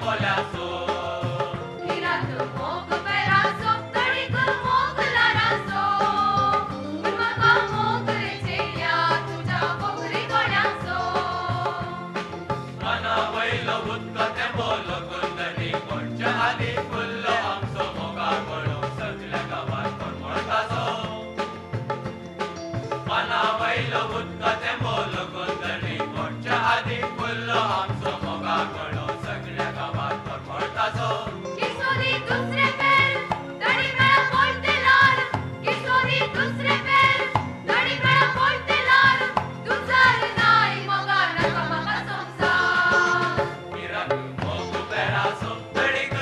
बोल्यासो किरात मोग पेरासो तडीक मोग लारासो पण म्हाका मोग रे चेड्या तुझ्या बोगरी गोड्यासो काना वयलो उदक ते बोल कुंदनी कोणच्या आदी फुल्लो आमचो मोगा गळो सगळ्या गावात कोणतासो काना वयलो उदक ते बोल कुंदनी कोणच्या आदी फुल्लो आमचो मोगा गळो सगळ्या गावात कोणतासो किशोरी दुसरे पेर तडी मेळा बोलते लाल किशोरी दुसरे पेर तडी मेळा बोलते लाल तुझार नाही मोगा नका म्हाका संसार किरात मोग पेरासो तडीक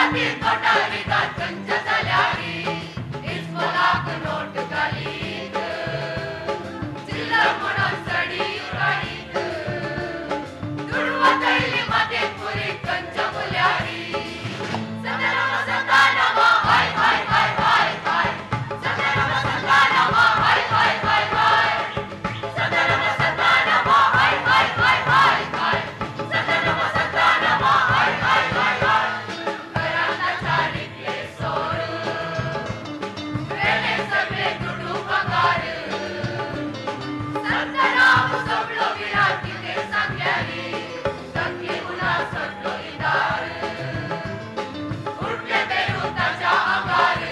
हातीन कोटारी घात कंच जाल्यारी इस्मोलाक नोट घालीत चिल्लर म्हणून सडी उराडीत दुडवा तळली मातेत पुरी कंच मुल्यारी सदाराम सदाराम हाय हाय हाय हाय हाय सदाराम सदाराम हाय हाय हाय हाय सदाराम सदाराम हाय हाय हाय हाय हाय सदाराम सदाराम हाय हाय हाय हाय घरात चारितले सोर वेले सगळे दुडू पगार सदाराम सोडलो विराट किते सांगल्यारी सगळे उला सोडलो इदार उठले बेरुताच्या आगार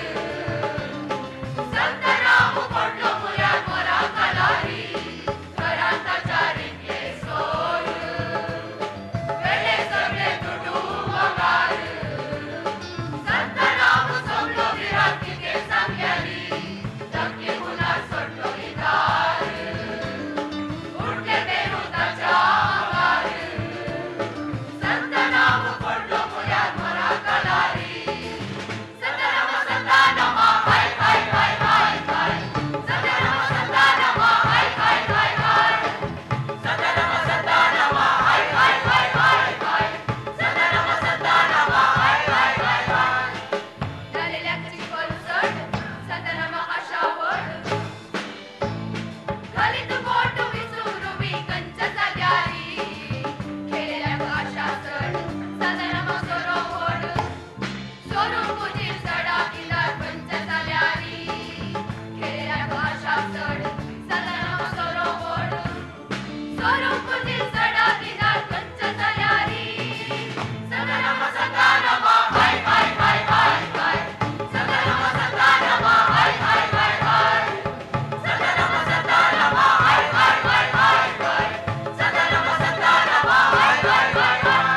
सदाराम पडलो मुळ्यात मोरा कालारी घरात चारितले सोर वेले सगळे दुडू पगार सदाराम सोडलो विराट किते सांगल्यारी सगळे उला सोडलो इदार उठले बेरुताच्या आगार सदाराम पडलो मुळ्यात मोरा कालारी सदाराम सदाराम हाय हाय हाय हाय हाय सदाराम सदाराम हाय हाय हाय हाय सदाराम सदाराम हाय हाय हाय हाय हाय सदाराम सदाराम हाय हाय हाय हाय झालेल्या चिखल चढ सदाराम आशावड घालीत बोट विसरू मी कंच जाल्यारी खेळल्या आशा चढ सदाराम सरोवड सोनू पुजीर सडा किनार पंच जाल्यारी खेळल्या आशा चढ सदाराम सरोवड सोनू पुजीर सडा किनार पंच जाल्यारी सदाराम सदाराम हाय हाय हाय हाय हाय सदाराम सदाराम हाय हाय हाय हाय सदाराम सदाराम हाय हाय हाय हाय हाय सदाराम सदाराम हाय हाय हाय हाय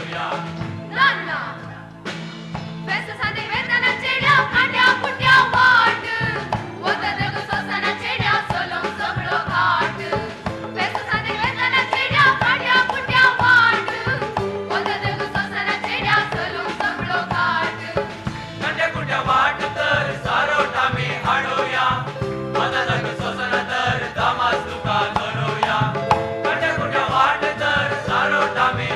नाना बेस्ट साधे वेदना चेड्या काट्या कुट्या वाट वदनग सोसना चेड्या सोलम सगळो घाट बेस्ट साधे वेदना चेड्या काट्या कुट्या वाट वदनग सोसना चेड्या सोलम सगळो घाट कंडे कुठे वाट तर सारोटा मी हाडूया मदनग सोसन तर दामास तुका धरूया कंडे कुठे वाट तर सारोटा मी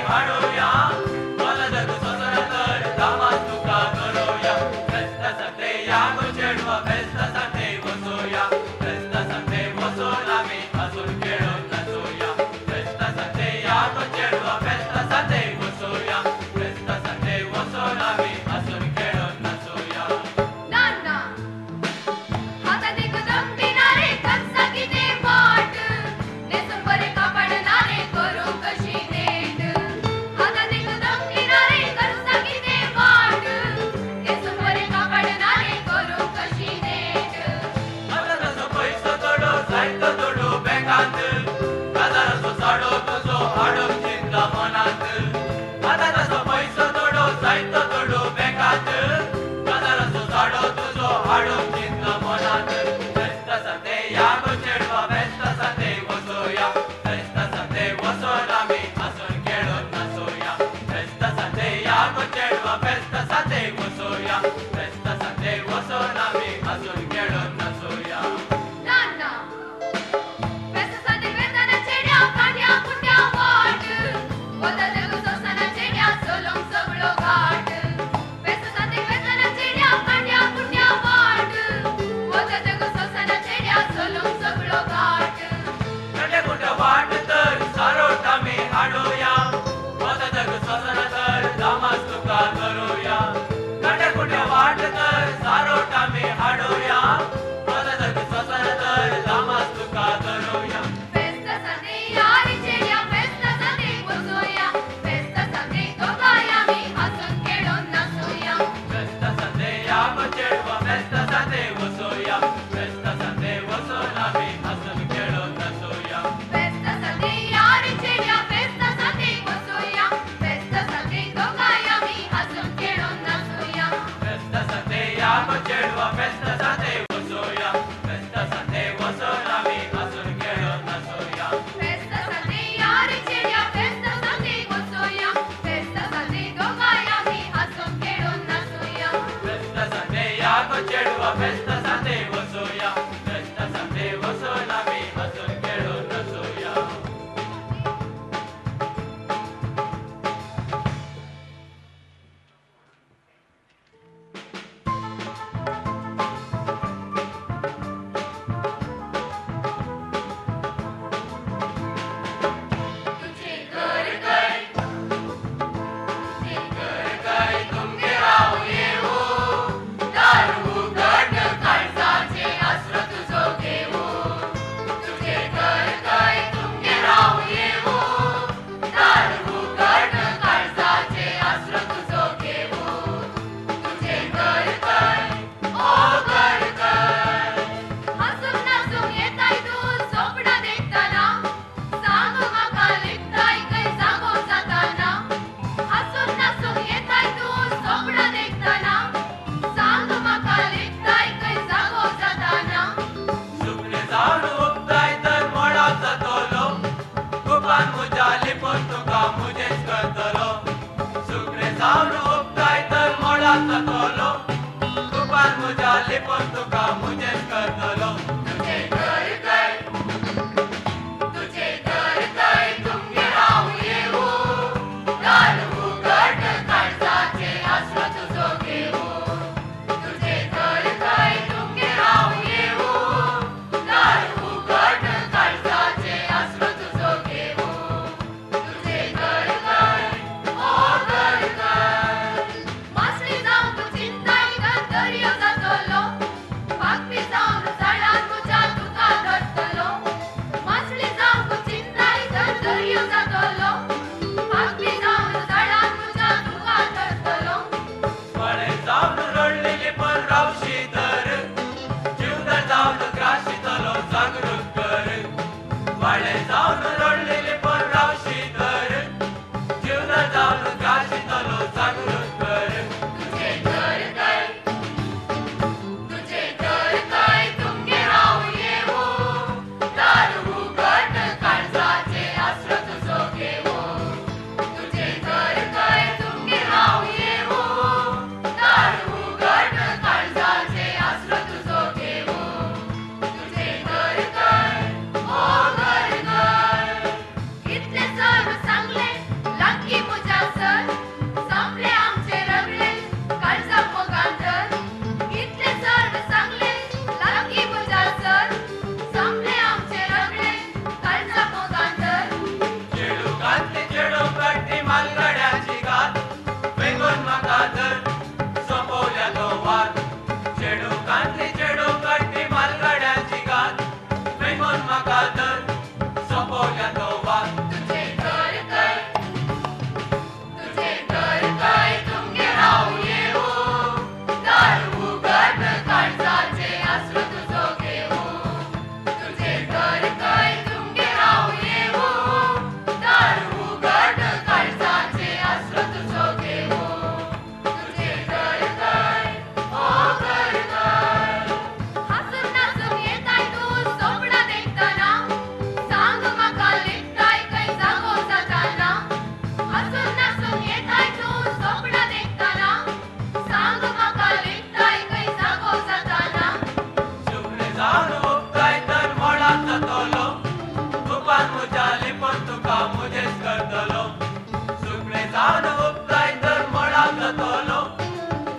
जावन उपताय तर मळाक जातलो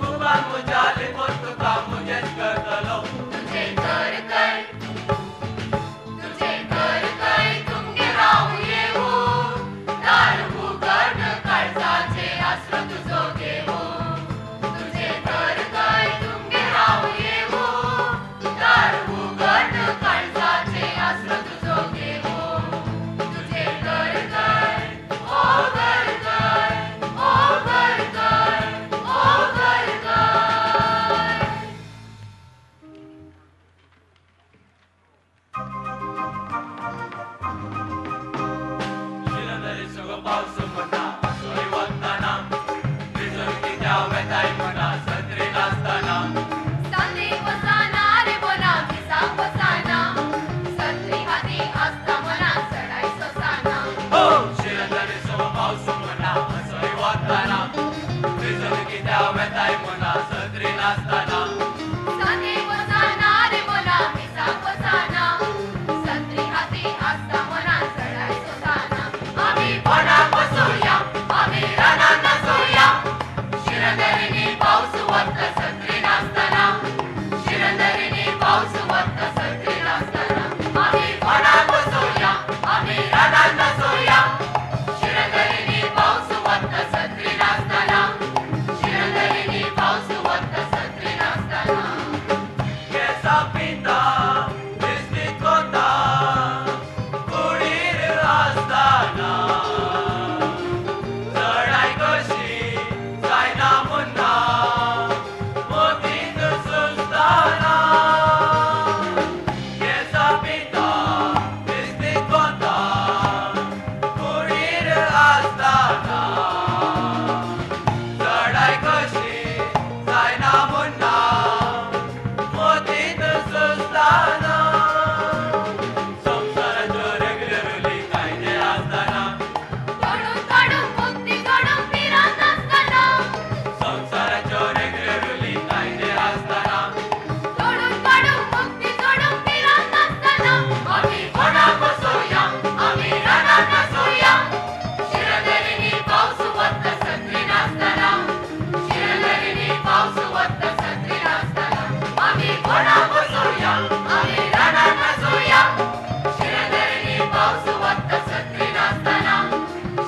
तुकान म्हज्या लेखोन तुका मुजेच करतलो तुझे कर कर तुमगे राव येऊ दार उघड काळजाचे आसरो तुझो घेऊ तुझे कर तुमगे राव येऊ दार उघड काळजाचे आसरो तुझो घेऊ तुझे कर ओ कर ओ कर ओ कर शिरंदरी सगळो पावस म्हणा सोय वतना भिजून कित्या वेताय म्हणा सत्री नासतना संदी वसाना रे बोला पिसा वसाना सत्री हाती आस्ता मना सडाई सोसाना हो शिरंदरी सगळो पावस म्हणा सोय वतना भिजून कित्या वेताय म्हणा सत्री नासतना संदी वसाना रे बोला पिसा वसाना सत्री हाती आस्ता मना सडाई सोसाना आम्ही पणाक बसूया आम्ही रानात नाचूया शिरंदरीनी पाऊस वत्ता सत्री नाचताना शिरंदरीनी पाऊस वत्ता सत्री नाचताना आम्ही पणाक बसूया आम्ही रानात नाचूया शिरंदरीनी पाऊस वत्ता सत्री नाचताना शिरंदरीनी पाऊस वत्ता सत्री नाचताना केसा पिता बिस्कीट कोता कुडीर आसतना चढाई कशी जायना मुन्ना मोतीन सुस्ताना केसा पिता बिस्कीट कोता कुडीर आसतना चढाई कशी जायना मुन्ना मोतीन सुस्ताना संसाराच्यो रेगलेरुली कायदे आसतना तोडून मुक्ती तोडून फिरत असताना संसाराच्यो रेगलेरुली कायदे आसतना तोडून मुक्ती तोडून फिरत असताना आम्ही पणाक बसूया आम्ही रानात नाचूया शिरंदरीनी पाऊस वत्ता सत्री नाचताना शिरंदरीनी पाऊस वत्ता सत्री नाचताना आम्ही पणाक बसूया आम्ही रानात नाचूया शिरंदरीनी पाऊस वत्ता सत्री नाचताना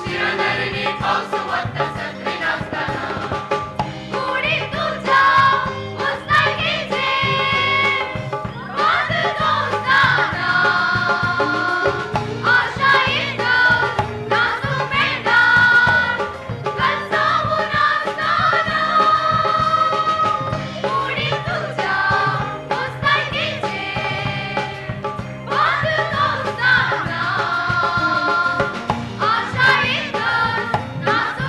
शिरंदरीनी पाऊस वत्ता सत्री नाचताना कुडी तुझ्या उस्तागीचे वाद दोस्ताना आशायीत नाचू मेंढार कलसावून असताना कुडी तुझ्या उस्तागीचे वाद दोस्ताना आशायीत नाचू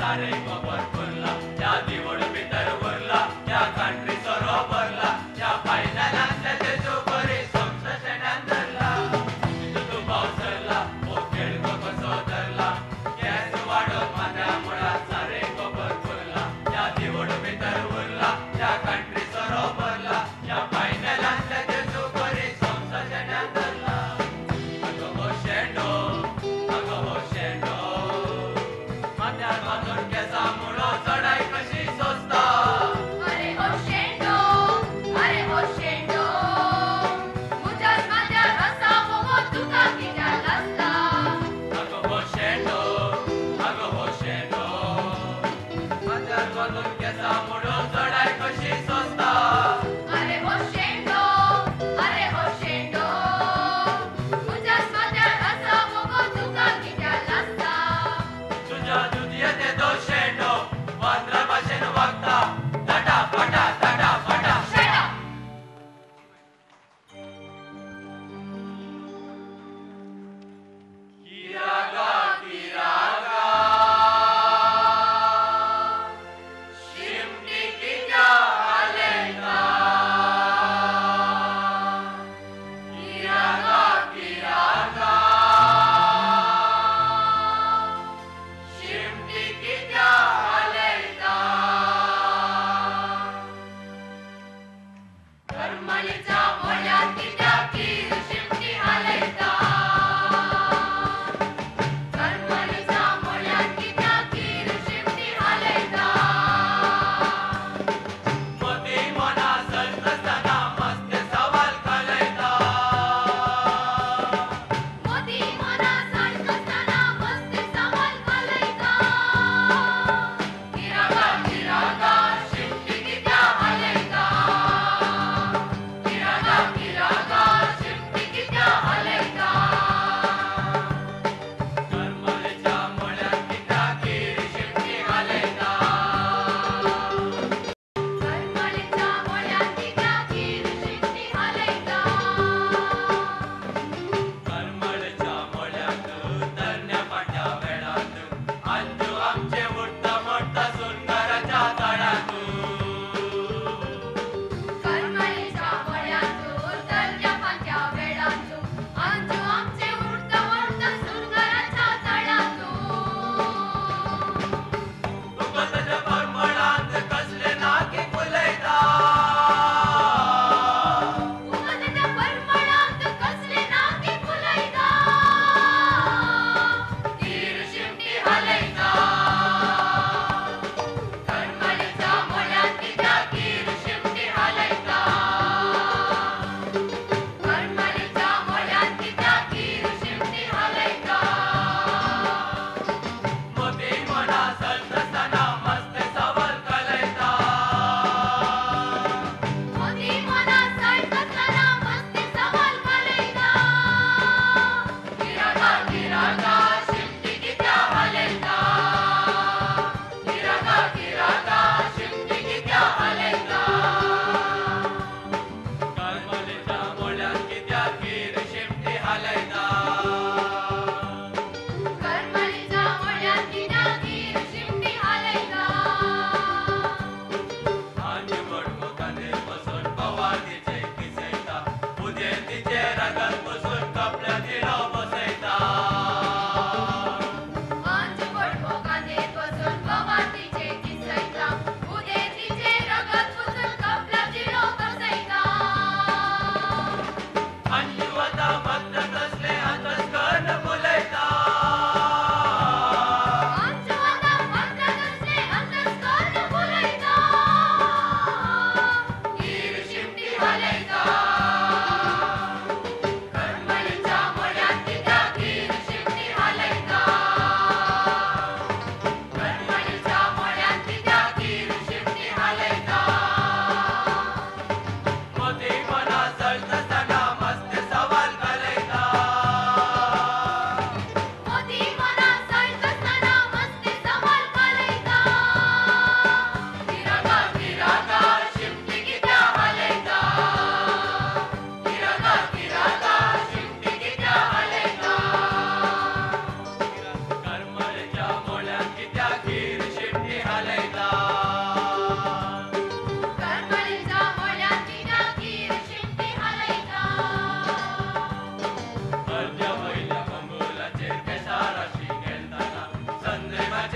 सारे गोबर फुलला त्या दिवड भितर उरला त्या कंट्री सोरो भरला त्या फायनलांतल्या तेजो बरी समजा शेणान धरला तू पावसरला ओ खेळ कसो धरला गॅस वाडोन माथ्या मुळात सारे गोबर फुलला त्या दिवड भितर उरला त्या कंट्री सोरो भरला त्या फायनलांतल्या तेजो बरी समजा शेणान धरला अगो हो शेंडो माथ्यार बांदून केसा मुळो चढाई कशी सोंसता अरे हो शेंडो मुझ्याच माझ्यार असा मोह तुका कित्याक लासता अगो हो शेंडो माथ्यार बांदून केसा मुळो चढाई कशी सोंसता अरे हो शेंडो मुझ्याच माझ्यार असा मोह तुका कित्याक लासता तुझ्या दुधये ते दो शेंडो वांद्रा भाशेन वागता टाटा पाटा Shut up! किरागा शिमटी कित्या आलेता किरागा शिमटी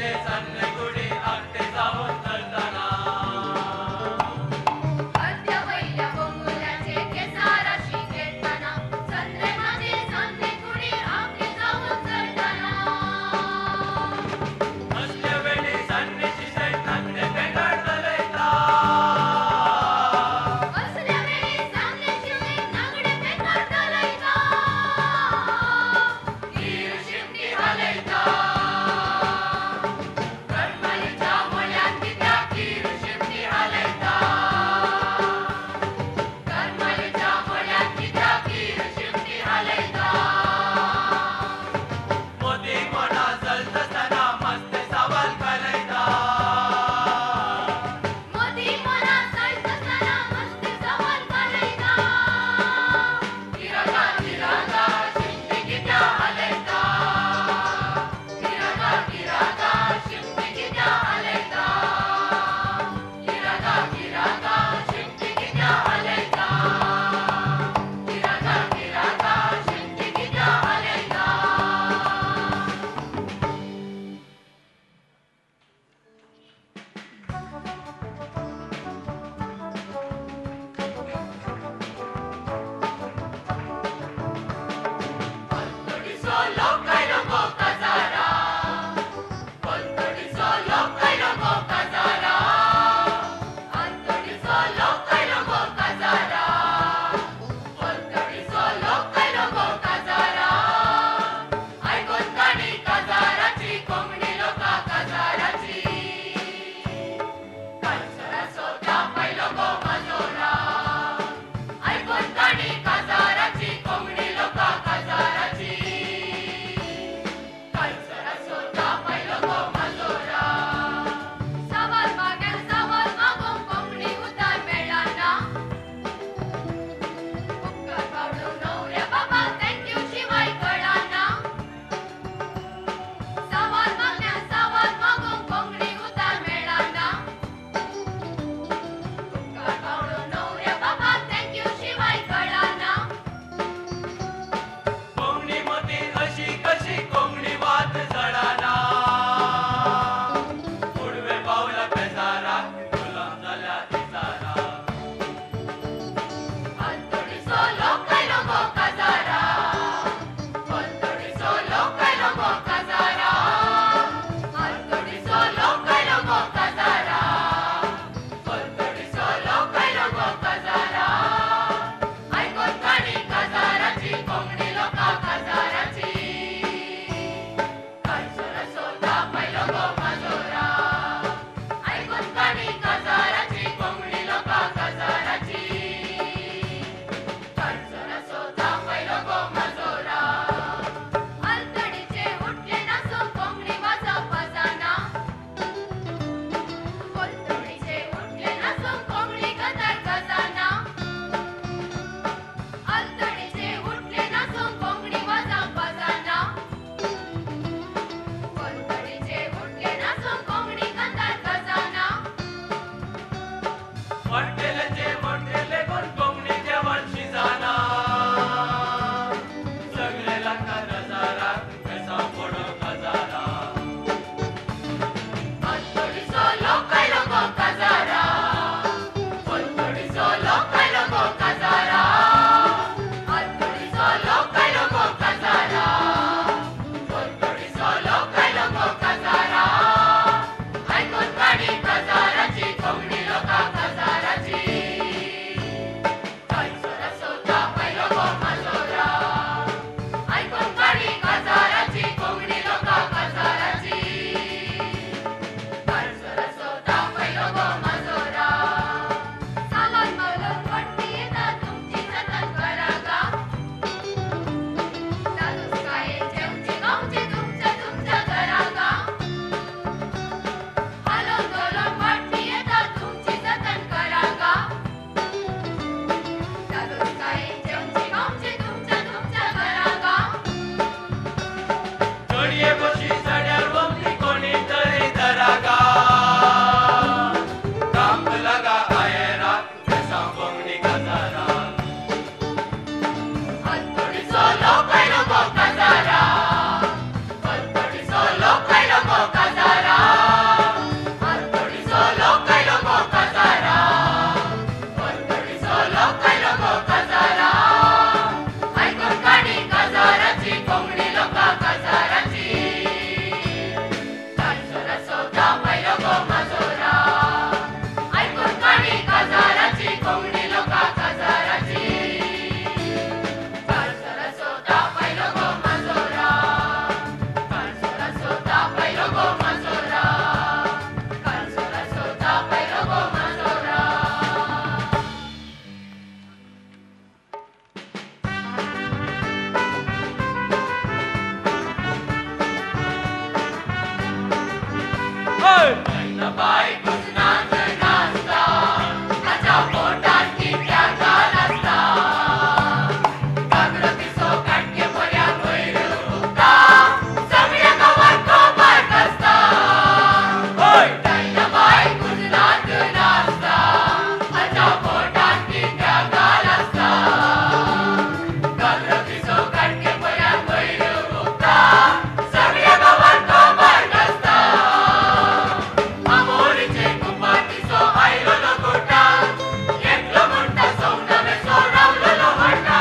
ते सन्ने गुडी धाकटे जाऊन चलताना अर्ध्या पहिल्या बोंगुल्याचे केसाराशी खेळताना संद्रेमाचे सांगणे कुणी आपले जाऊन चढताना असल्या वेळी सन्नेची सैट नागडे पेंगाड घालयता असल्या वेळी सांगणे शिवणे नागडे पेंगाड घालयता हीर शिमटी हालयता बाई कुसनात नाचता माझ्या पोटात कित्या घाल असता कागद पिसो काटके पर्या वैर उगता सगळ्या गावात खबर कसता बाई कुसनात नाचता माझ्या पोटात कित्या घाल असता कागद पिसो काटके पर्या वैर उगता सगळ्या गावात खबर कसता आमोरीचे कुंभातीचो आयलो गोटा एकलो म्हणटा सौनावे सोडवलो हटा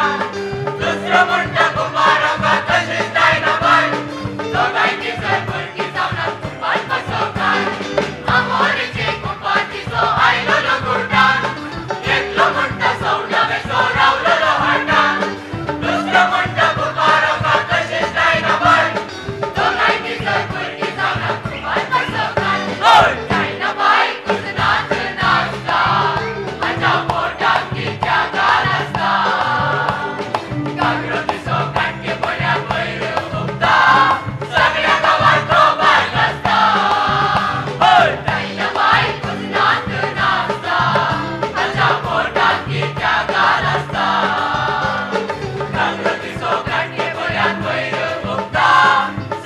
दुसरो म्हणटा कुंभाराका तशीच जायना बाय दोगांयची जर भरकी जावना कुंभार कसो काय आमोरीचे कुंभातीचो आयलो गोटा एकलो म्हणटा सौनावे सोडवलो हटा दुसरो म्हणटा कुंभाराका तशीच जायना बाय दोगांयची जर भरकी जावना कुंभार कसो काय बाई कुसनात नाचता माझ्या पोटात कित्या घाल असता कागद पिसो काटके पर्या वैर उगता सगळ्या गावात खबर कसता बाई कुसनात नाचता माझ्या पोटात कित्या घाल असता कागद पिसो काटके पर्या वैर उगता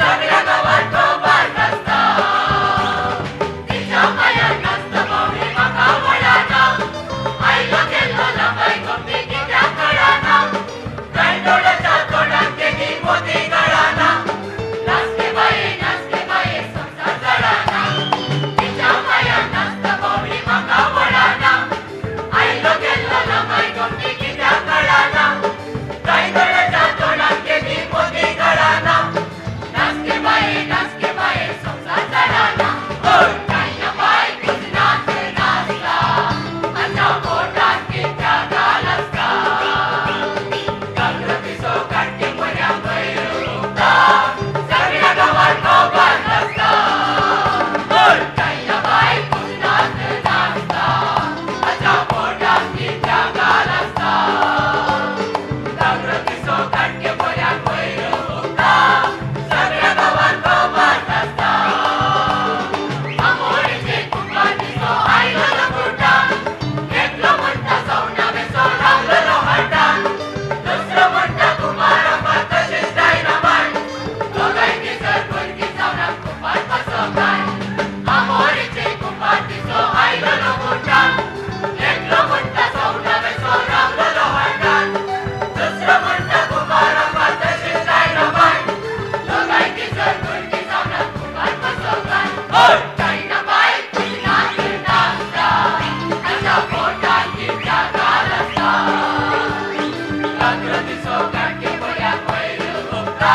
सगळ्या गावात खबर कसता तिच्या पायात नाचता बावडे म्हाका वळाना आयलो गेल्लो लांबाय गमती कित्या कळाना गायदोळाच्या तोंडात तेगी मोती गळाना नाचके बाये संसार जळाना तिच्या पायात नाचता बावडे म्हाका वळाना आयलो गेल्लो लांबाय गमती कित्या कळाना गायदोळाच्या तोंडात तेगी मोती गळाना नाचके बाये संसार जळाना बाई कुसनात नाचता माझ्या पोटात कित्या घाल असता कागद पिसो काटके पर्या वैर उगता सगळ्या गावात खबर कसता बाई कुसनात नाचता माझ्या पोटात कित्या घाल असता कागद पिसो काटके पर्या वैर उगता सगळ्या गावात खबर कसता आमोरीचे कुंभातीचो आयलो गोटा एकलो म्हणटा सौनावे सोडवलो हटा दुसरो म्हणटा कुंभाराका तशीच जायना बाय दोगांयची जर भरकी जावना कुंभार कसो काय आमोरीचे कुंभातीचो आयलो गोटा एकलो म्हणटा सौनावे सोडवलो हटा दुसरो म्हणटा कुंभाराका तशीच जायना बाय दोगांयची जर भरकी जावना कुंभार कसो काय बाई कुसनात नाचता माझ्या पोटात कित्या घाल असता कागद पिसो काटके पर्या वैर उगता